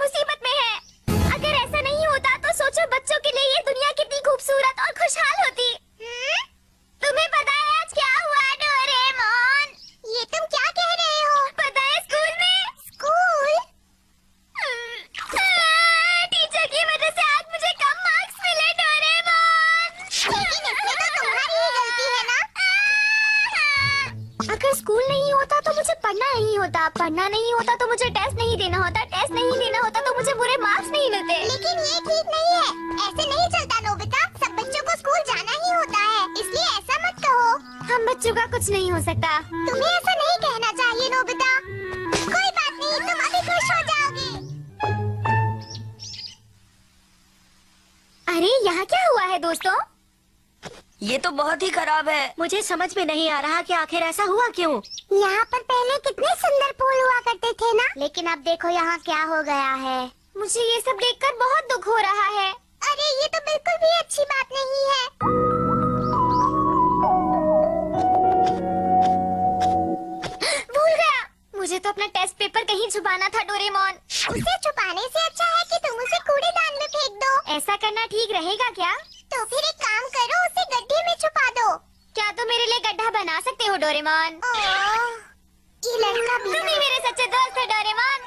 मुसीबत में है। अगर ऐसा नहीं होता तो सोचो बच्चों के लिए ये दुनिया कितनी खूबसूरत और खुशहाल होती। तुम्हें पता है आज क्या हुआ डोरेमोन? ये तुम क्या कह रहे हो? पता है स्कूल में। स्कूल? टीचर की वजह से आज मुझे कम मार्क्स मिले डोरेमोन। लेकिन इसमें तो तुम्हारी ही गलती है ना? अगर स्कूल नहीं होता तो मुझे पढ़ना नहीं होता, पढ़ना नहीं होता तो मुझे टेस्ट नहीं देना होता, टेस्ट नहीं देना होता तो मुझे बुरे मार्क्स नहीं मिलते। लेकिन ये ठीक नहीं है, ऐसे नहीं चलता नोबिता। सब बच्चों को स्कूल जाना ही होता है, इसलिए ऐसा मत कहो। हम बच्चों का कुछ नहीं हो सकता। तुम्हें ऐसा नहीं कहना चाहिए नोबिता। कोई बात नहीं, तुम अभी खुश हो जाओगी। अरे यहाँ क्या हुआ है दोस्तों? ये तो बहुत ही खराब है। मुझे समझ में नहीं आ रहा कि आखिर ऐसा हुआ क्यों। यहाँ पर पहले कितने सुंदर फूल हुआ करते थे ना, लेकिन अब देखो यहाँ क्या हो गया है। मुझे ये सब देखकर बहुत दुख हो रहा है। अरे ये तो बिल्कुल भी अच्छी बात नहीं है। भूल गया, मुझे तो अपना टेस्ट पेपर कहीं छुपाना था डोरेमोन। उसे छुपाने से अच्छा है कि तुम उसे कूड़ेदान में फेंक दो। ऐसा करना ठीक रहेगा क्या? तो फिर एक काम करो, उसे गड्ढे में छुपा दो। क्या तुम मेरे लिए गड्ढा बना सकते हो डोरेमोन? ये लड़का भी तुम ही मेरे सच्चे दोस्त हो डोरेमोन।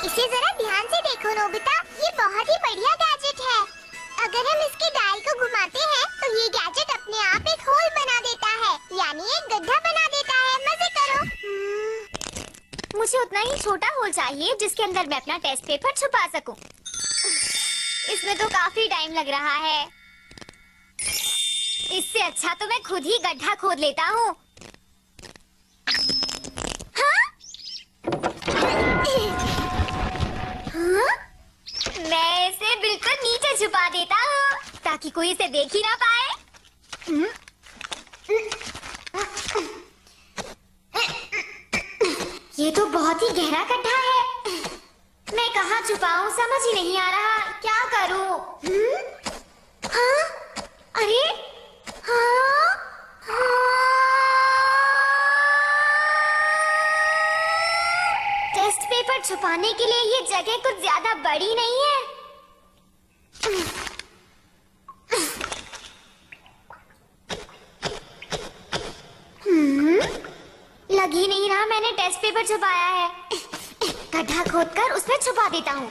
इसे जरा ध्यान से देखो नोबिता, ये बहुत ही बढ़िया गैजेट है। अगर हम इसकी डायल को घुमाते हैं तो ये गैजेट अपने आप एक होल बना देता है, यानी एक गड्ढा बना देता है। मजे करो। मुझे उतना ही छोटा होल चाहिए जिसके अंदर मैं अपना टेस्ट पेपर छुपा सकूं। इसमें तो काफी टाइम लग रहा है। इससे अच्छा तो मैं खुद ही गड्ढा खोद लेता हूँ। हाँ? हाँ? मैं इसे बिल्कुल नीचे छुपा देता हूँ ताकि कोई इसे देख ही ना पाए। ये तो बहुत ही गहरा गड्ढा है। मैं कहाँ छुपाऊं समझ ही नहीं आ रहा। क्या करूं? हाँ? अरे हाँ? टेस्ट पेपर छुपाने के लिए ये जगह कुछ ज्यादा बड़ी नहीं है। लग ही नहीं रहा मैंने टेस्ट पेपर छुपाया है। गड्ढा खोदकर उसमें छुपा देता हूँ।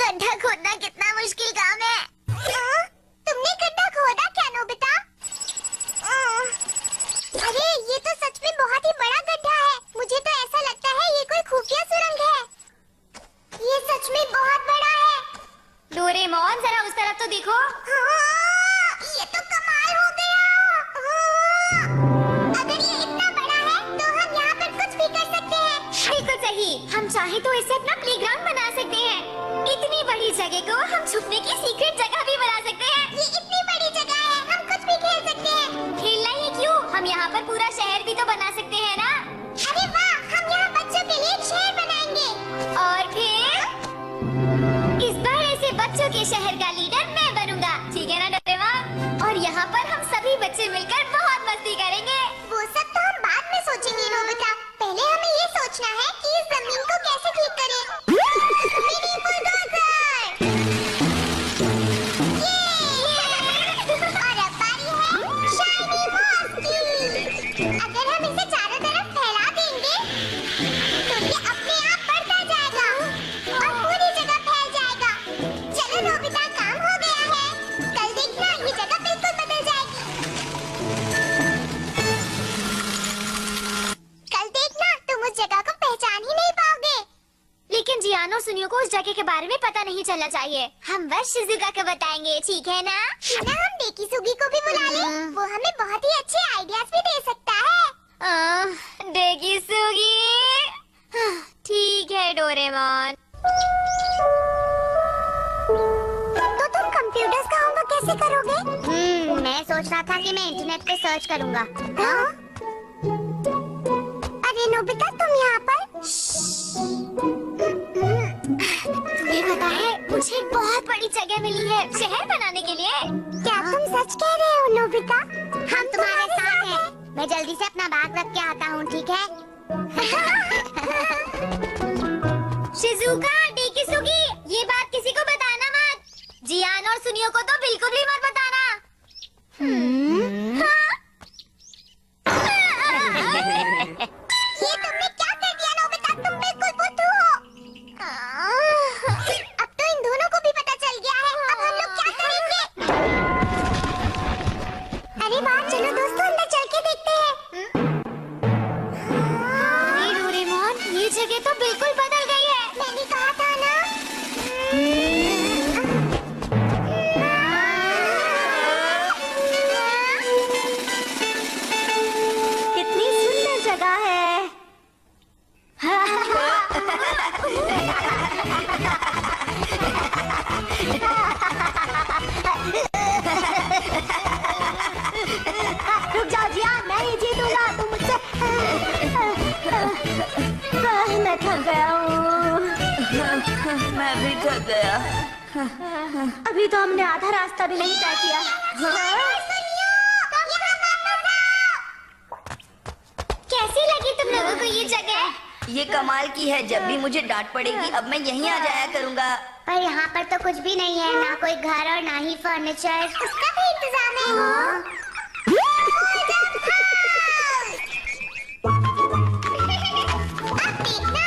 गड्ढा खोदना कितना मुश्किल काम है। तुमने गड्ढा खोदा क्या नोबिता? अरे ये तो सच में बहुत ही बड़ा गड्ढा है। मुझे तो ऐसा लगता है ये कोई खुफिया सुरंग है। ये सच में बहुत बड़ा है। डोरेमोन जरा उस तरफ तो देखो। ये तो कमाल हो गया। अगर ये इतना बड़ा है तो हम यहाँ पर कुछ भी कर सकते हैं। बिल्कुल सही, हम चाहे तो इसे अपना प्लेग्राउंड बना सकते हैं। इतनी बड़ी जगह को हम छुपने की सीक्रेट जगह भी बना सकते हैं। ये इतनी बड़ी जगह है, हम कुछ भी खेल सकते हैं। खेलना ही क्यों, हम यहाँ पर पूरा शहर भी तो बना सकते हैं ना। अरे वाह, हम यहाँ बच्चों के लिए एक शहर बनाएंगे। और फिर इस बड़े से बच्चों के शहर का लीडर मैं बनूंगा, ठीक है ना डोरेमोन? और यहाँ पर हम सभी बच्चे मिलकर बहुत मस्ती करेंगे। वो सब तो हम बाद में सोचेंगे नोबिता। पहले हमें ये सोचना है कि इस जमीन को कैसे ठीक करें। Mini bulldozer! और अब बारी है शाइनी मॉस की। अगर हम इसे चारों तरफ फैला देंगे तो ये अपने आप बढ़ता जाएगा और पूरी जगह फैल जाएगा। चलो नोबिता, काम हो गया है। कल देखना ये जगह बिल्कुल बदल जाएगी। कल देखना तुम उस जगह को पहचान ही नहीं पाओगे। लेकिन जियानो सुनियो को उस जगह के बारे में पता नहीं चलना चाहिए। हम बस शिजुका को बताएंगे, ठीक है ना? ना हम डेकिसुगी को भी बुला लें। वो हमें बहुत ही अच्छे आइडियाज भी दे सकता है। डेकिसुगी, ठीक है डोरेमोन। तो तुम कंप्यूटर्स का होमवर्क कैसे करोगे? मैं सोच रहा था कि मैं इंटरनेट पे सर्च करूंगा। हाँ? अरे नोबिता, तुम यहाँ पर? तुम्हें पता है मुझे बहुत बड़ी जगह मिली है शहर बनाने के लिए। क्या तुम सच कह रहे हो मैं जल्दी से अपना बैग रख के आता हूँ, ठीक है? शिजुका, डेकिसुगी, ये बात किसी को बताना मत। जियान और सुनियो को तो बिल्कुल भी मत बताना। हाँ? ये तुमने क्या कर दिया नोबिता? तुम बिल्कुल बुद्धू हो। अब तो इन दोनों को भी पता चल गया है। अब हम लोग क्या करेंगे? अरे वाह, चलो दोस्तों अंदर चल के देखते हैं। अरे डोरेमोन, ये जगह तो बिल्कुल बदल गई है। मैंने कहा था ना। कितनी सुंदर जगह है। रुक जाओ जियान, मैं ही जीतूंगा, तुम मुझसे। मैं थक गया हूँ। मैं भी थक गया। अभी तो हमने आधा रास्ता भी नहीं तय किया। कैसी लगी तुम लोगों को ये जगह? ये कमाल की है। जब भी मुझे डांट पड़ेगी अब मैं यहीं आ जाया करूंगा। पर यहाँ पर तो कुछ भी नहीं है, ना कोई घर और ना ही फर्नीचर। उसका भी इंतजाम है। अब देखना।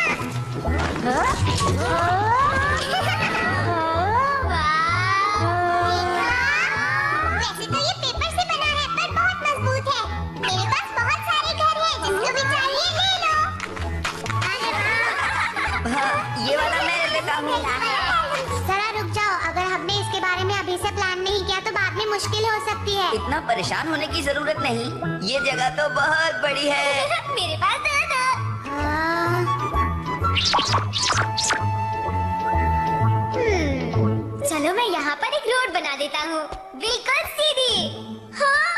वैसे तो ये पेपर से बना है, पर बहुत मजबूत है। मेरे पास बहुत सारे घर हैं, जिसको भी चाहिए ले लो। अरे वाह। हाँ, ये वाला मैं लेता हूँ। जरा रुक जाओ, अगर हमने इसके बारे में अभी से प्लान नहीं किया तो बाद में मुश्किल हो सकती है। इतना परेशान होने की जरूरत नहीं। ये जगह तो बहुत बड़ी है। मेरे पास दे दो। चलो मैं यहाँ पर एक रोड बना देता हूँ, बिल्कुल सीधी। हाँ,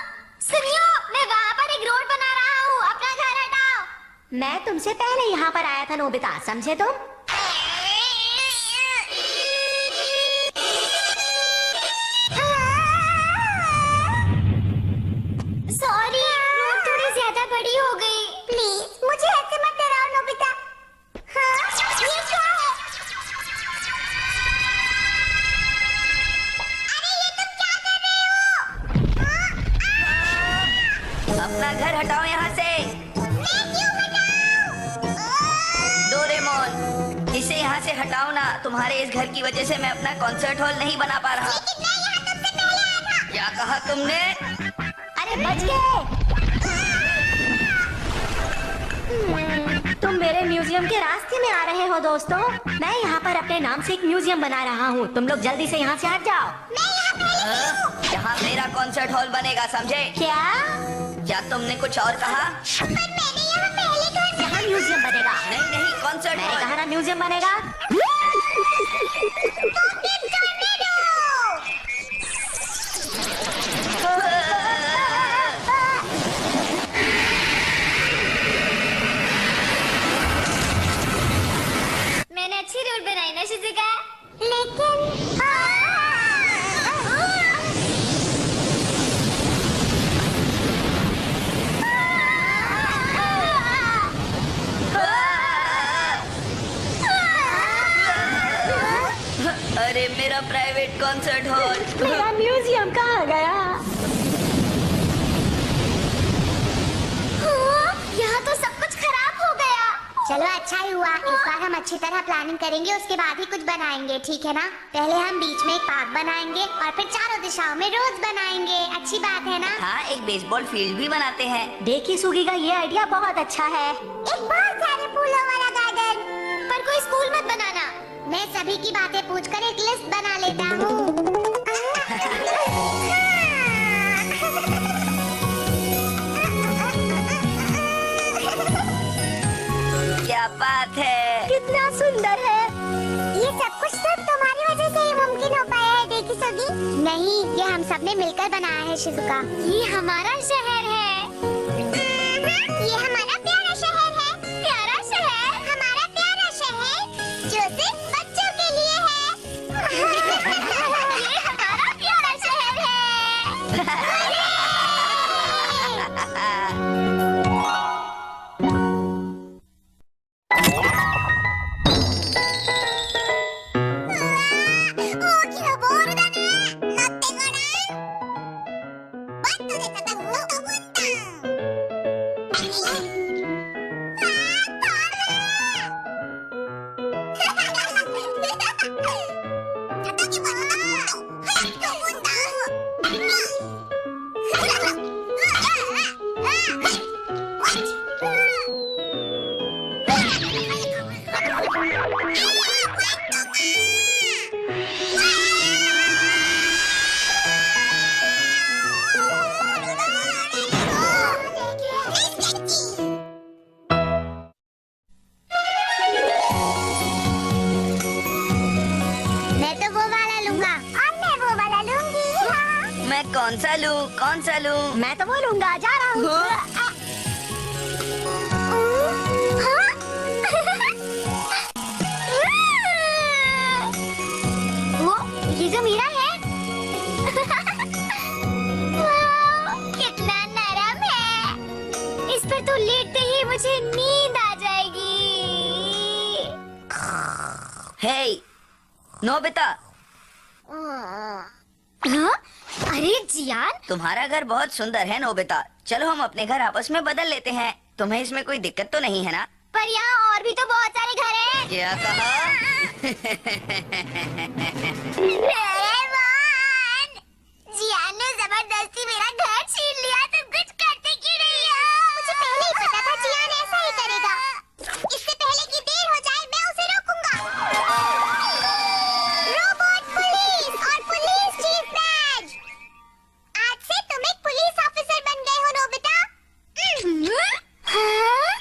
सुनियो, मैं वहाँ पर एक रोड बना रहा हूँ, अपना घर हटाओ। मैं तुमसे पहले यहाँ पर आया था नोबिता, समझे तुम? सॉरी, रोड थोड़ी ज्यादा बड़ी हो गई। प्लीज मुझे ऐसे मत डराओ नोबिता। हाँ, ये क्या है? अरे ये तुम क्या कर रहे हो? अपना घर हटाओ यहाँ से। मैं क्यों हटाऊं? डोरेमोन, इसे यहाँ से हटाओ ना। तुम्हारे इस घर की वजह से मैं अपना कॉन्सर्ट हॉल नहीं बना पा रहा। लेकिन मैं यहाँ तुमसे पहले आया था। क्या कहा तुमने? अरे बच गए। तुम मेरे म्यूजियम के रास्ते में आ रहे हो दोस्तों। मैं यहाँ पर अपने नाम से एक म्यूजियम बना रहा हूँ। तुम लोग जल्दी से यहाँ से हट जाओ। मैं यहाँ पहले यहाँ मेरा कॉन्सर्ट हॉल बनेगा, समझे? क्या? क्या तुमने कुछ और कहा? पर मैंने यहाँ पहले घर यहाँ म्यूजियम बनेगा। नहीं नहीं, कॉन्सर्ट मैंने हॉल। कहा ना म्यूजियम बनेगा। मैंने अच्छी रोड बनाई ना शिजुका, लेकिन अरे मेरा प्राइवेट कॉन्सर्ट हॉल। मेरा म्यूजियम कहाँ गया? यहाँ तो सब कुछ खराब हो गया। चलो अच्छा ही हुआ, इस बार हम अच्छी तरह प्लानिंग करेंगे, उसके बाद ही कुछ बनाएंगे, ठीक है ना? पहले हम बीच में एक पार्क बनाएंगे और फिर चारों दिशाओं में रोज बनाएंगे। अच्छी बात है ना? हाँ, एक बेसबॉल फील्ड भी बनाते हैं। डेकिसुगी का ये आइडिया बहुत अच्छा है। एक बहुत सारे फूलों वाला गार्डन। पर कोई स्कूल मत बनाना। मैं सभी की बातें पूछकर एक लिस्ट बना लेता हूँ। क्या बात है। कितना सुंदर है। ये सब कुछ सिर्फ तुम्हारी वजह से ही मुमकिन हो पाया है डेकिसुगी। नहीं, ये हम सब ने मिलकर बनाया है शिजुका। ये हमारा शहर है। ये हमारा प्यारा शहर है। प्यारा शहर, हमारा प्यारा शहर जो सिर्फ बच्चों के लिए है। ये हमारा प्यारा शहर है। मैं तो वो वाला लूंगा और मैं वो वाला लूंगी। मैं कौन सा लूं? मैं तो वो लूंगा, जा रहा हूँ। वो ये जो मेरा है वाह, कितना नरम है। इस पर तो लेटते ही मुझे नींद आ जाएगी। हे नोबिता, हाँ? अरे जियान, तुम्हारा घर बहुत सुंदर है नोबिता। चलो हम अपने घर आपस में बदल लेते हैं। तुम्हें इसमें कोई दिक्कत तो नहीं है ना? पर यहाँ और भी तो बहुत सारे घर हैं। क्या कहा? रहमान, जियान ने जबरदस्ती मेरा घर छीन लिया, तुम कुछ करते क्यों नहीं हो? मुझे पहले ही पता था जियान ऐसा ही करेगा। इससे पहले कि देर हो जाए मैं उसे रोकूंगा। रोबोट पुलिस और पुलिस चीफ बैज, आज से तुम एक पुलिस ऑफिसर बन गए हो नोबिता। हाँ?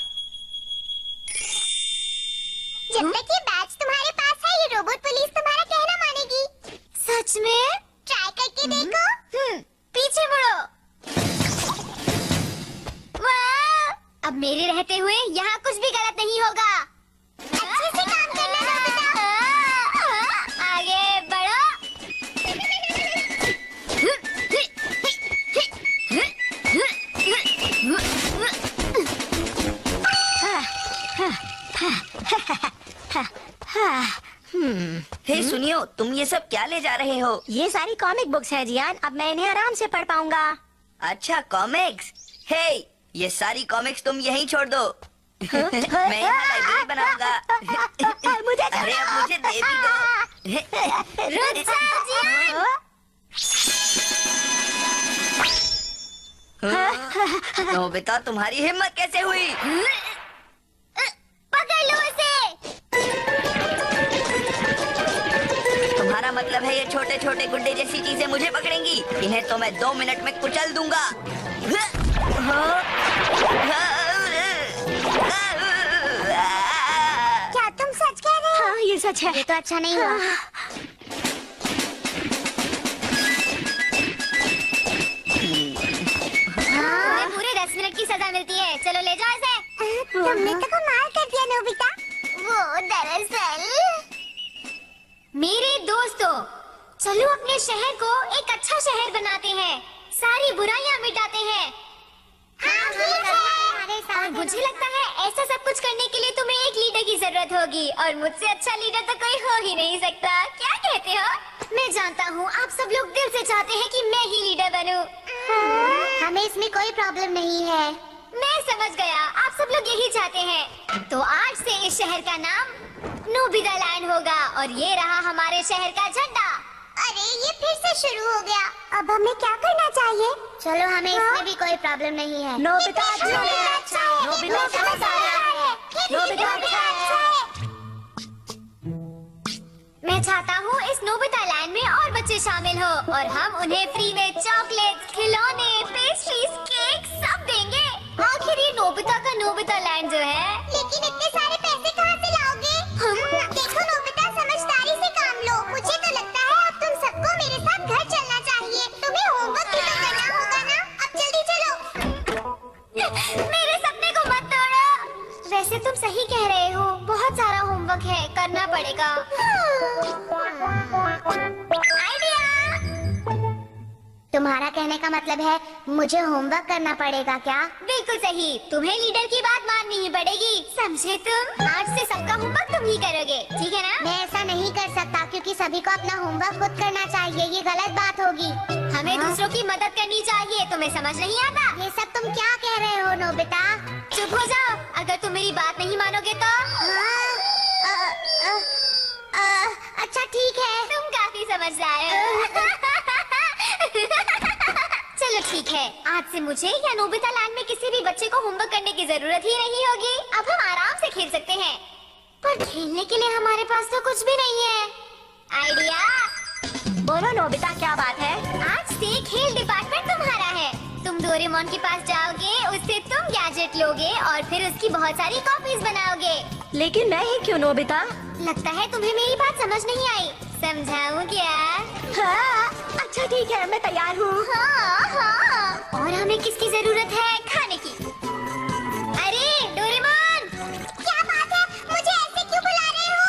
जब तक ये बैच तुम्हारे पास है, ये रोबोट पुलिस तुम्हारा कहना मानेगी। सच में? ट्राई करके देखो। पीछे मुड़ो। वाह! अब मेरे रहते हुए यहाँ कुछ भी गलत नहीं होगा। अच्छे से काम करना नोबिता। आगे बढ़ो। हे सुनियो, तुम ये सब क्या ले जा रहे हो? ये सारी कॉमिक बुक्स है जियान, अब मैं इन्हें आराम से पढ़ पाऊंगा। अच्छा कॉमिक्स। हे ये सारी कॉमिक्स तुम यहीं छोड़ दो। मैं यहाँ लाइब्रेरी बनाऊंगा। मुझे अरे अब मुझे दे भी दो। रुक जाओ जियान। नोबिता तुम्हारी हिम्मत कैसे हुई? पकड़ लो इसे। तुम्हारा मतलब है ये छोटे छोटे गुड्डे जैसी चीजें मुझे पकड़ेंगी? इन्हें तो मैं 2 मिनट में कुचल दूंगा। क्या तुम सच कह रहे हो? हाँ, ये सच है। ये तो अच्छा नहीं हुआ। तुम्हें पूरे 10 मिनट की सजा मिलती है। चलो ले जाओ इसे। तुमने तो कमाल कर दिया नोबिता। वो दरअसल मेरे दोस्तों, चलो अपने शहर को एक अच्छा शहर बनाते हैं, सारी बुराइयां मिटाते हैं। हाँ, ठीक है। और मुझे लगता है ऐसा सब कुछ करने के लिए तुम्हें एक लीडर की जरूरत होगी, और मुझसे अच्छा लीडर तो कोई हो ही नहीं सकता। क्या कहते हो? मैं जानता हूँ आप सब लोग दिल से चाहते हैं कि मैं ही लीडर बनूं। हमें इसमें कोई प्रॉब्लम नहीं है। मैं समझ गया, आप सब लोग यही चाहते हैं। तो आज से इस शहर का नाम नोबिता लैंड होगा, और ये रहा हमारे शहर का झंडा। अरे ये फिर से शुरू हो गया। अब हमें क्या करना चाहिए? चलो हमें इसमें भी कोई प्रॉब्लम नहीं है। नोबिता अच्छा है। नोबिता अच्छा है। नोबिता अच्छा है। मैं चाहता हूँ इस नोबिता लैंड में और बच्चे शामिल हो, और हम उन्हें फ्री में चॉकलेट, खिलौने, पेस्ट्रीज, केक सब देंगे। आखिर ये नोबिता का नोबिता लैंड जो है। लेकिन इतने सारे पैसे कहाँ से लाओगे? देखो नोबिता, समझदारी से काम लो। मुझे तो लगता है अब तुम सबको मेरे साथ घर चलना चाहिए। तुम्हें होमवर्क भी तो करना होगा ना। अब जल्दी चलो। मेरे सपने को मत तोड़ो। वैसे तुम सही कह रहे हो, बहुत सारा होमवर्क है, करना पड़ेगा। आइडिया। तुम तुम्हारा कहने का मतलब है मुझे होमवर्क करना पड़ेगा क्या? बिल्कुल सही, तुम्हें लीडर की बात माननी ही पड़ेगी, समझे तुम? आज से सबका होमवर्क तुम ही करोगे, ठीक है ना? मैं ऐसा नहीं कर सकता क्योंकि सभी को अपना होमवर्क खुद करना चाहिए, ये गलत बात होगी। हमें दूसरों की मदद करनी चाहिए, तुम्हें समझ नहीं आता? ये सब तुम क्या कह रहे हो नोबिता? चुप हो जाओ, अगर तुम मेरी बात नहीं मानोगे तो। अच्छा ठीक है, तुम काफी समझदार हो। चलो ठीक है, आज से मुझे या नोबिता लैंड में किसी भी बच्चे को होमवर्क करने की जरूरत ही नहीं होगी। अब हम आराम से खेल सकते हैं, पर खेलने के लिए हमारे पास तो कुछ भी नहीं है। आइडिया। बोलो नोबिता, क्या बात है? आज से खेल डिपार्टमेंट तुम्हारा है। तुम डोरेमोन के पास जाओगे, उससे तुम गैजेट लोगे और फिर उसकी बहुत सारी कॉपीज बनाओगे। लेकिन मैं ही क्यों नोबिता? लगता है तुम्हें मेरी बात समझ नहीं आई, समझाऊं क्या? हाँ, अच्छा ठीक है, मैं तैयार हूँ। हाँ हाँ। और हमें किसकी जरूरत है? खाने की। अरे डोरेमोन, क्या बात है? मुझे ऐसे क्यों बुला रहे हो?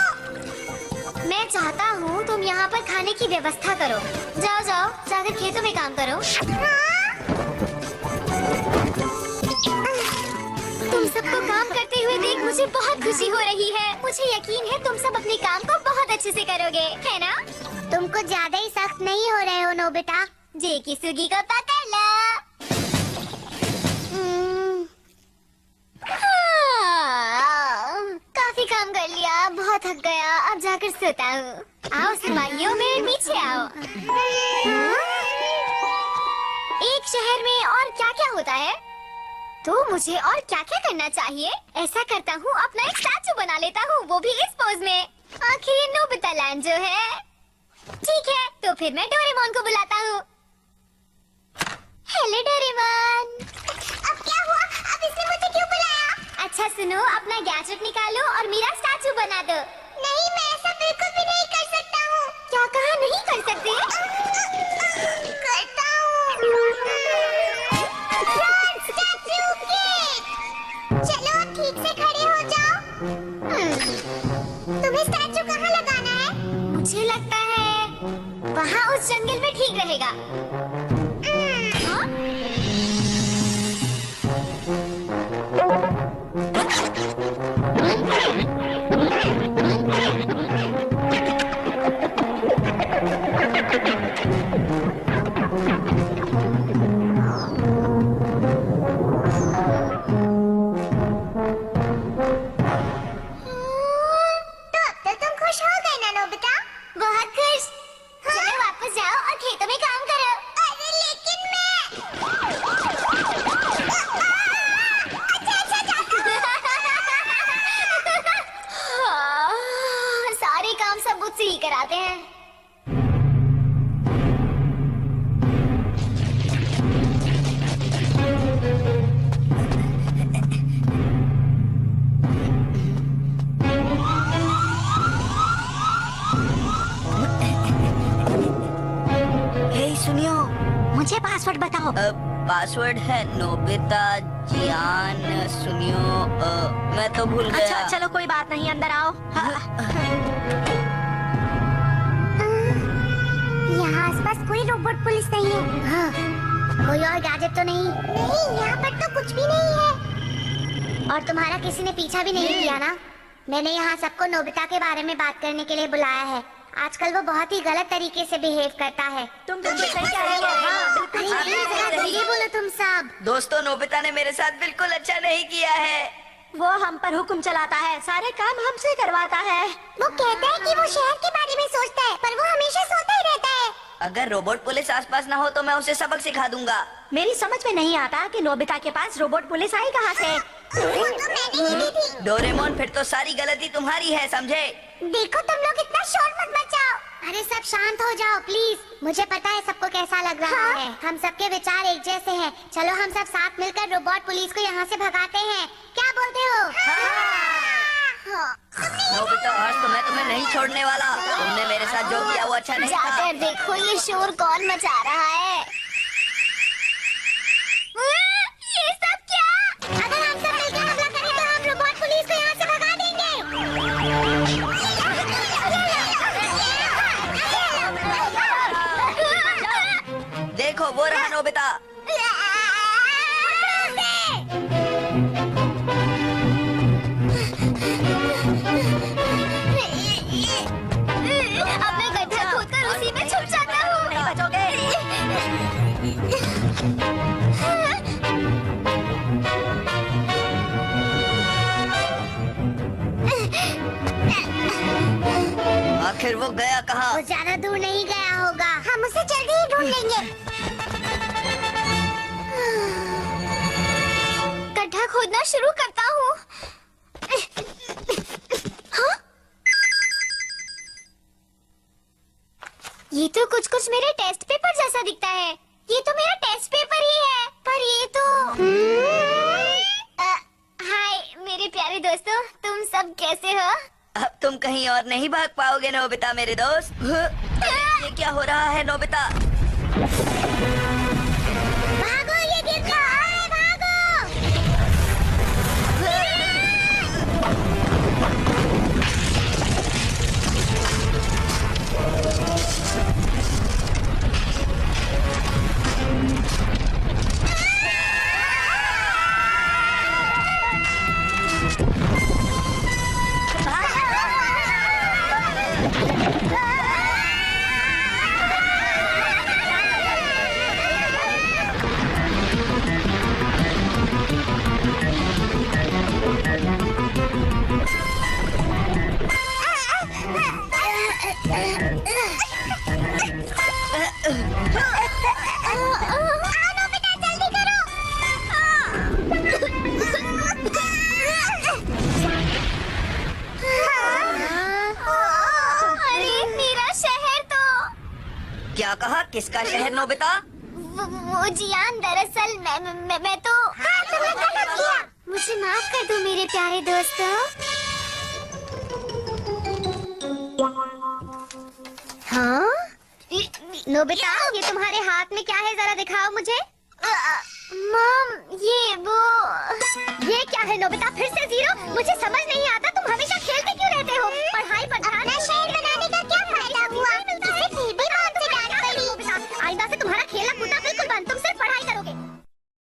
मैं चाहता हूँ तुम यहाँ पर खाने की व्यवस्था करो। जाओ जाओ, जाकर खेतों में काम करो। तुम सबको काम करते हुए देख मुझे बहुत खुशी हो रही है। मुझे यकीन है तुम सब अपने काम को बहुत अच्छे से करोगे, है ना? तुम कुछ ज्यादा ही सख्त नहीं हो रहे हो नोबिता। जे की सुगी को पकड़ लो। काफी काम कर लिया, बहुत थक गया, अब जाकर सोता हूँ। आओ सिपाहियों, मेरे पीछे आओ। एक शहर में और क्या क्या होता है? तो मुझे और क्या क्या करना चाहिए? ऐसा करता हूँ, अपना एक स्टैचू बना लेता हूँ, वो भी इस पोज में। आखिर ये नोबिता लैंड जो है। ठीक है, तो फिर मैं डोरेमोन को बुलाता हूँ। Hello Doraemon. अब क्या हुआ? अब इसने मुझे क्यों बुलाया? अच्छा सुनो, अपना गैजेट निकालो और मेरा स्टैचू बना दो। नहीं, मैं ऐसा बिल्कुल भी नहीं कर सकता हूँ। क्या कहा नहीं कर सकते? करता हूँ। चलो अब ठीक से खड़े हो जाओ। तुम्हें स्टैचू कहाँ लगाना है? मुझे लगता है वहाँ उस जंगल में ठीक रहेगा। बहुत खुश। चलो वापस जाओ और खेतों में काम करो। अरे लेकिन मैं अच्छा सारे काम सब मुझसे ही कराते हैं। सुनियो, मुझे पासवर्ड बताओ। पासवर्ड है नोबिता जियान। सुनियो, मैं तो भूल गया। अच्छा चलो कोई बात नहीं, अंदर आओ। यहाँ आसपास कोई रोबोट पुलिस नहीं है। हाँ, कोई और गैजेट तो नहीं? नहीं, यहाँ पर तो कुछ भी नहीं है। और तुम्हारा किसी ने पीछा भी नहीं किया ना? मैंने यहाँ सबको नोबिता के बारे में बात करने के लिए बुलाया है। आजकल वो बहुत ही गलत तरीके से बिहेव करता है। तुम बिल्कुल सही कह रही हो। धीरे बोलो तुम सब। दोस्तों, नोबिता ने मेरे साथ बिल्कुल अच्छा नहीं किया है। वो हम पर हुक्म चलाता है, सारे काम हमसे करवाता है। वो कहता है कि वो शहर के बारे में सोचता है, पर वो हमेशा सोता ही रहता है। अगर रोबोट पुलिस आसपास ना हो तो मैं उसे सबक सिखा दूंगा। मेरी समझ में नहीं आता कि नोबिता के पास रोबोट पुलिस आई कहाँ से। डोरेमोन, फिर तो सारी गलती तुम्हारी है, समझे? देखो तुम लोग इतना शोर मत मचाओ। अरे सब शांत हो जाओ प्लीज। मुझे पता है सबको कैसा लग रहा है। हम सबके विचार एक जैसे हैं। चलो हम सब साथ मिलकर रोबोट पुलिस को यहाँ से भगाते हैं। क्या बोलते हो? नोबिता, आज तो मैं तुम्हें नहीं छोड़ने वाला। तुमने मेरे साथ जो किया वो अच्छा नहीं था। जाकर देखो ये शोर कौन मचा रहा है। ये सब क्या? अगर हम सब मिलकर हमला करें तो हम रोबोट पुलिस को यहाँ से भगा देंगे। देखो वो गया कहाँ? वो ज्यादा दूर नहीं गया होगा, हम उसे जल्दी ही ढूंढ लेंगे। गड्ढा खोदना शुरू करता हूँ। हाँ? ये तो कुछ कुछ मेरे टेस्ट पेपर जैसा दिखता है। ये तो मेरा टेस्ट पेपर ही है, पर ये तो हाय मेरे प्यारे दोस्तों, तुम सब कैसे हो? अब तुम कहीं और नहीं भाग पाओगे नोबिता मेरे दोस्त। ये क्या हो रहा है नोबिता? भागो, ये गिर रहा है, भागो! क्या कहा? किसका शहर नोबिता? वो जियान, दरअसल मैं तो हाँ, तुमने गलत किया। मुझे माफ कर दो मेरे प्यारे दोस्तों। हाँ? नोबिता, ये तुम्हारे हाथ में क्या है, जरा दिखाओ मुझे। मॉम, ये क्या है नोबिता? फिर से जीरो? मुझे समझ नहीं आता